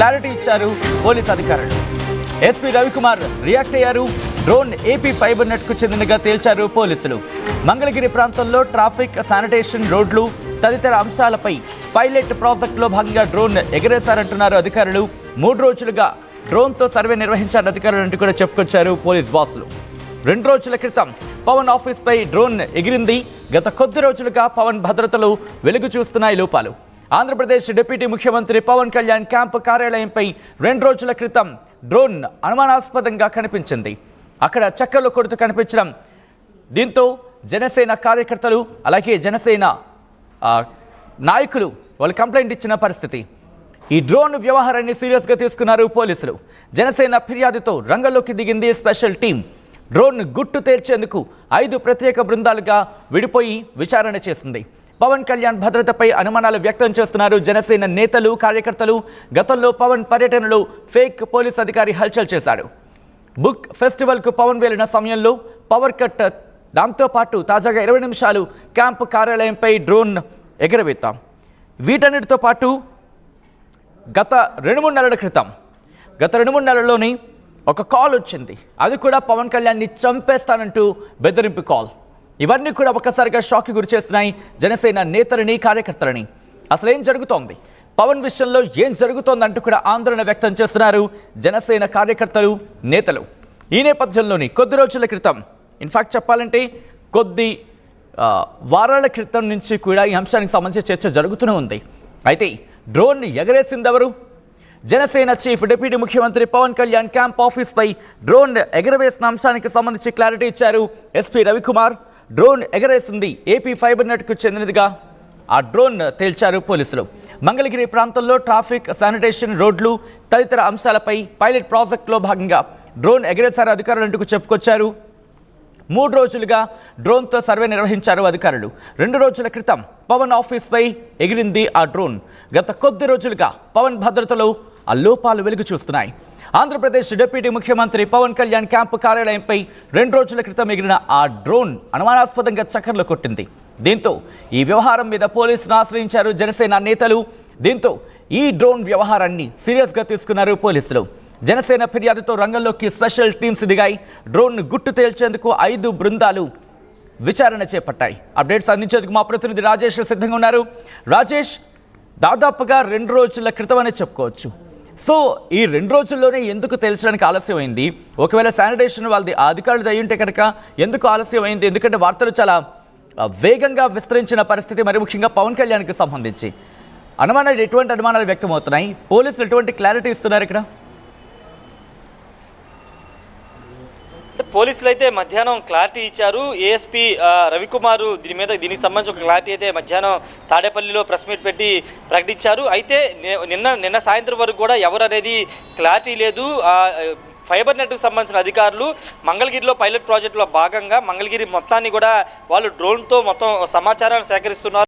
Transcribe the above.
Clarity ఇచ్చారు police అధికారులు. SP Ravikumar react అయ్యారు. డ్రోన్ ఏపీ ఫైబర్ నెట్ కు చెందినగా తేల్చారు పోలీసులు. మంగళగిరి ప్రాంతంలో ట్రాఫిక్, శానిటేషన్, రోడ్లు తదితర అంశాలపై పైలట్ ప్రాజెక్టులో భాగంగా డ్రోన్ ఎగరేశారంటున్నారు అధికారులు. 3 రోజులుగా డ్రోన్తో సర్వే నిర్వహించారు అధికారులు అంటూ కూడా చెప్పుకొచ్చారు పోలీస్ బాసులు. 2 రోజుల క్రితం పవన్ ఆఫీస్పై డ్రోన్ ఎగిరింది. గత కొద్ది రోజులుగా పవన్ భద్రతలు వెలుగు చూస్తున్నాయి లోపాలు. ఆంధ్రప్రదేశ్ డిప్యూటీ ముఖ్యమంత్రి పవన్ కళ్యాణ్ క్యాంపు కార్యాలయంపై 2 రోజుల క్రితం డ్రోన్ అనుమానాస్పదంగా కనిపించింది. అక్కడ చక్కర్లు కొడుతూ కనిపించడం, దీంతో జనసేన కార్యకర్తలు అలాగే జనసేన నాయకులు వాళ్ళు కంప్లైంట్ ఇచ్చిన పరిస్థితి. ఈ డ్రోన్ వ్యవహారాన్ని సీరియస్గా తీసుకున్నారు పోలీసులు. జనసేన ఫిర్యాదుతో రంగంలోకి దిగింది స్పెషల్ టీం. డ్రోన్ గుట్టు తేల్చేందుకు 5 ప్రత్యేక బృందాలుగా విడిపోయి విచారణ చేసింది. పవన్ కళ్యాణ్ భద్రతపై అనుమానాలు వ్యక్తం చేస్తున్నారు జనసేన నేతలు, కార్యకర్తలు. గతంలో పవన్ పర్యటనలో ఫేక్ పోలీస్ అధికారి హల్చల్ చేశాడు. బుక్ ఫెస్టివల్కు పవన్ వెళ్లిన సమయంలో పవర్ కట్. దాంతోపాటు తాజాగా 20 నిమిషాలు క్యాంపు కార్యాలయంపై డ్రోన్ ఎగరవేస్తాం. వీటన్నిటితో పాటు గత 2-3 నెలల క్రితం, గత 2-3 నెలల్లోని ఒక కాల్ వచ్చింది. అది కూడా పవన్ కళ్యాణ్ని చంపేస్తానంటూ బెదిరింపు కాల్. ఇవన్నీ కూడా ఒక్కసారిగా షాక్కి గురి చేస్తున్నాయి జనసేన నేతలని, కార్యకర్తలని. అసలు ఏం జరుగుతోంది, పవన్ విషయంలో ఏం జరుగుతోందంటూ కూడా ఆందోళన వ్యక్తం చేస్తున్నారు జనసేన కార్యకర్తలు, నేతలు. ఈ నేపథ్యంలోని కొద్ది రోజుల క్రితం, ఇన్ఫాక్ట్ చెప్పాలంటే కొద్ది వారాల క్రితం నుంచి కూడా ఈ అంశానికి సంబంధించి చర్చ జరుగుతూనే ఉంది. అయితే డ్రోన్ ఎగరేసిందెవరు? జనసేన చీఫ్ డిప్యూటీ ముఖ్యమంత్రి పవన్ కళ్యాణ్ క్యాంప్ ఆఫీస్పై డ్రోన్ ఎగరవేసిన అంశానికి సంబంధించి క్లారిటీ ఇచ్చారు ఎస్పీ రవికుమార్. డ్రోన్ ఎగరేసింది ఏపీ ఫైబర్ నెట్కు చెందినదిగా ఆ డ్రోన్ తేల్చారు పోలీసులు. మంగళగిరి ప్రాంతంలో ట్రాఫిక్, శానిటేషన్, రోడ్లు తదితర అంశాలపై పైలట్ ప్రాజెక్టులో భాగంగా డ్రోన్ ఎగరేశారు అధికారులు అంటూ చెప్పుకొచ్చారు. 3 రోజులుగా డ్రోన్తో సర్వే నిర్వహించారు అధికారులు. 2 రోజుల క్రితం పవన్ ఆఫీస్పై ఎగిరింది ఆ డ్రోన్. గత కొద్ది రోజులుగా పవన్ భద్రతలో ఆ లోపాలు వెలుగు చూస్తున్నాయి. ఆంధ్రప్రదేశ్ డిప్యూటీ ముఖ్యమంత్రి పవన్ కళ్యాణ్ క్యాంపు కార్యాలయంపై 2 రోజుల క్రితం ఎగిరిన ఆ డ్రోన్ అనుమానాస్పదంగా చక్కర్లు కొట్టింది. దీంతో ఈ వ్యవహారం మీద పోలీసును ఆశ్రయించారు జనసేన నేతలు. దీంతో ఈ డ్రోన్ వ్యవహారాన్ని సీరియస్గా తీసుకున్నారు పోలీసులు. జనసేన ఫిర్యాదుతో రంగంలోకి స్పెషల్ టీమ్స్ దిగాయి. డ్రోన్ గుట్టు తేల్చేందుకు 5 బృందాలు విచారణ చేపట్టాయి. అప్డేట్స్ అందించేందుకు మా ప్రతినిధి రాజేష్ సిద్ధంగా ఉన్నారు. రాజేష్, దాదాపుగా 2 రోజుల క్రితం అనే చెప్పుకోవచ్చు. సో ఈ 2 రోజుల్లోనే ఎందుకు తేల్చడానికి ఆలస్యమైంది? ఒకవేళ శానిటేషన్ వాళ్ళది అధికారులు అయ్యుంటే కనుక ఎందుకు ఆలస్యమైంది? ఎందుకంటే వార్తలు చాలా వేగంగా విస్తరించిన పరిస్థితి, మరి ముఖ్యంగా పవన్ కళ్యాణ్కి సంబంధించి ఎటువంటి అనుమానాలు వ్యక్తమవుతున్నాయి? పోలీసులు ఎటువంటి క్లారిటీ ఇస్తున్నారు ఇక్కడ? పోలీసులు అయితే మధ్యాహ్నం క్లారిటీ ఇచ్చారు. ఏఎస్పీ రవికుమార్ దీనికి సంబంధించి ఒక క్లారిటీ అయితే మధ్యాహ్నం తాడేపల్లిలో ప్రెస్ మీట్ పెట్టి ప్రకటించారు. అయితే నిన్న సాయంత్రం వరకు కూడా ఎవరు అనేది క్లారిటీ లేదు. ఫైబర్ నెట్కు సంబంధించిన అధికారులు మంగళగిరిలో పైలట్ ప్రాజెక్టులో భాగంగా మంగళగిరి మొత్తాన్ని కూడా వాళ్ళు డ్రోన్తో మొత్తం సమాచారాన్ని సేకరిస్తున్నారు.